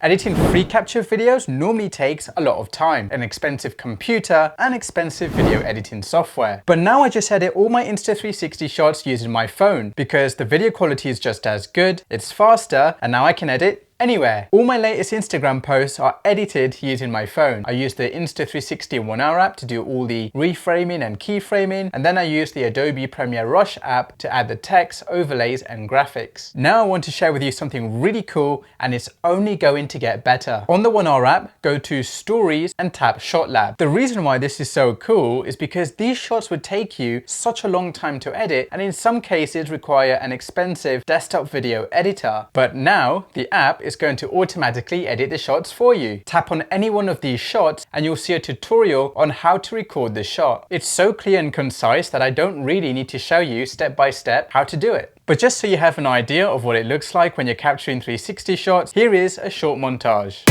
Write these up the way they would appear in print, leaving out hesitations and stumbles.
Editing free capture videos normally takes a lot of time, an expensive computer, and expensive video editing software. But now I just edit all my Insta360 shots using my phone because the video quality is just as good, it's faster, and now I can edit anywhere. All my latest Instagram posts are edited using my phone. I use the Insta360 1R app to do all the reframing and keyframing, and then I use the Adobe Premiere Rush app to add the text, overlays, and graphics. Now I want to share with you something really cool, and it's only going to get better. On the 1R app, go to Stories and tap Shot Lab. The reason why this is so cool is because these shots would take you such a long time to edit, and in some cases require an expensive desktop video editor. But now the app is going to automatically edit the shots for you. Tap on any one of these shots and you'll see a tutorial on how to record the shot. It's so clear and concise that I don't really need to show you step by step how to do it. But just so you have an idea of what it looks like when you're capturing 360 shots, here is a short montage.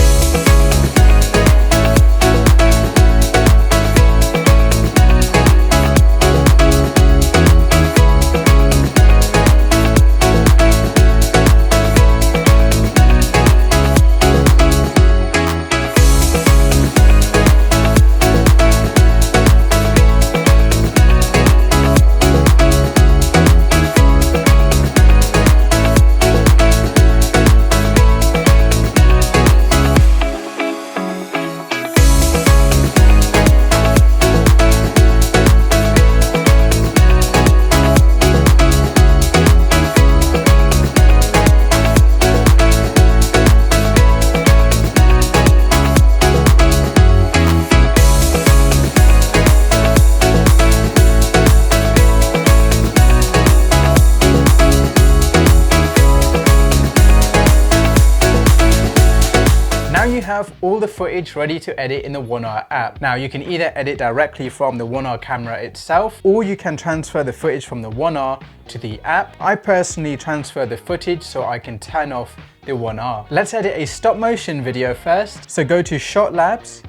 Now you have all the footage ready to edit in the 1R app. Now you can either edit directly from the 1R camera itself, or you can transfer the footage from the 1R to the app. I personally transfer the footage so I can turn off the 1R. Let's edit a stop motion video first. So go to Shot Labs,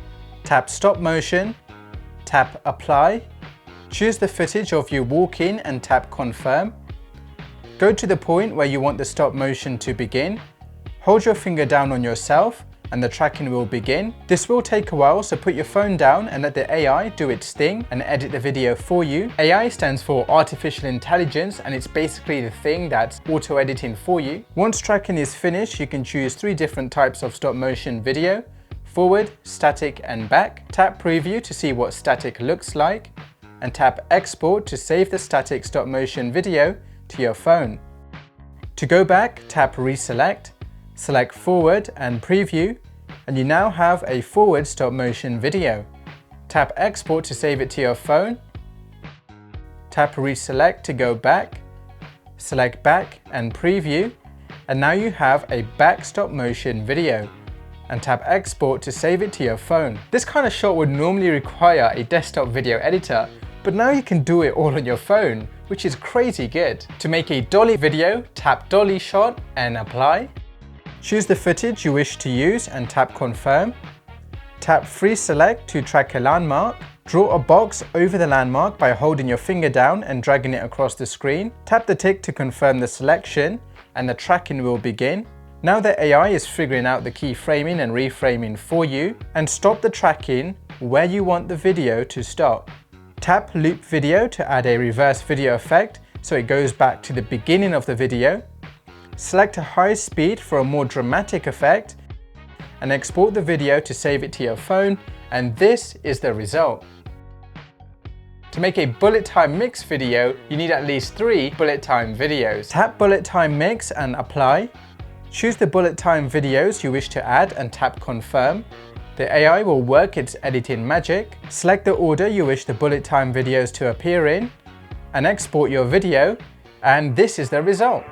tap Stop Motion, tap Apply, choose the footage of you walking and tap Confirm. Go to the point where you want the stop motion to begin. Hold your finger down on yourself and the tracking will begin. This will take a while, so put your phone down and let the AI do its thing and edit the video for you. AI stands for Artificial Intelligence, and it's basically the thing that's auto-editing for you. Once tracking is finished, you can choose 3 different types of stop motion video: forward, static, and back. Tap Preview to see what static looks like, and tap Export to save the static stop motion video to your phone. To go back, tap Reselect, select Forward and Preview, and you now have a forward stop motion video. Tap Export to save it to your phone, tap Reselect to go back, select Back and Preview, and now you have a back stop motion video, and tap Export to save it to your phone. This kind of shot would normally require a desktop video editor, but now you can do it all on your phone, which is crazy good. To make a Dolly video, tap Dolly Shot and Apply. Choose the footage you wish to use and tap Confirm. Tap Free Select to track a landmark. Draw a box over the landmark by holding your finger down and dragging it across the screen. Tap the tick to confirm the selection and the tracking will begin. Now the AI is figuring out the keyframing and reframing for you, and stop the tracking where you want the video to stop. Tap Loop Video to add a reverse video effect so it goes back to the beginning of the video. Select a high speed for a more dramatic effect and export the video to save it to your phone, and this is the result. To make a bullet time mix video, you need at least 3 bullet time videos. Tap Bullet Time Mix and Apply. Choose the bullet time videos you wish to add and tap Confirm. The AI will work its editing magic. Select the order you wish the bullet time videos to appear in and export your video, and this is the result.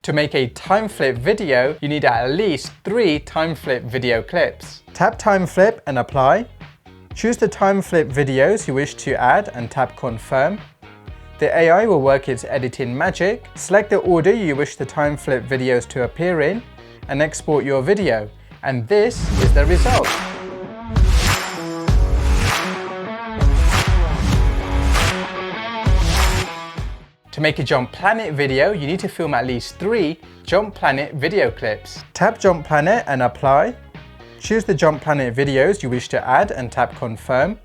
To make a time flip video, you need at least 3 time flip video clips. Tap Time Flip and Apply. Choose the time flip videos you wish to add and tap Confirm. The AI will work its editing magic. Select the order you wish the time flip videos to appear in and export your video. And this is the result. To make a Jump Planet video, you need to film at least 3 Jump Planet video clips. Tap Jump Planet and apply. Choose the Jump Planet videos you wish to add and tap confirm.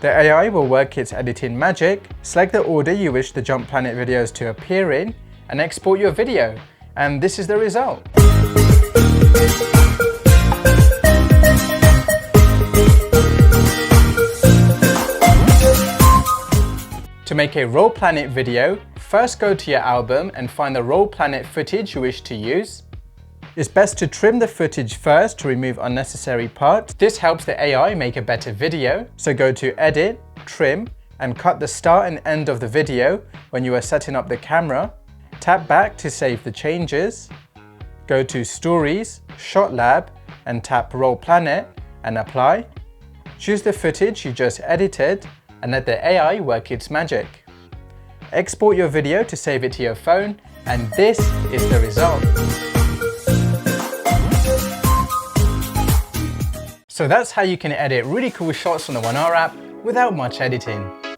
The AI will work its editing magic. Select the order you wish the Jump Planet videos to appear in and export your video. And this is the result. To make a Roll Planet video, first go to your album and find the Roll Planet footage you wish to use. It's best to trim the footage first to remove unnecessary parts. This helps the AI make a better video. So go to Edit, Trim, and cut the start and end of the video when you are setting up the camera. Tap back to save the changes. Go to Stories, Shot Lab, and tap Roll Planet and apply. Choose the footage you just edited and let the AI work its magic. Export your video to save it to your phone, and this is the result. So that's how you can edit really cool shots on the 1R app without much editing.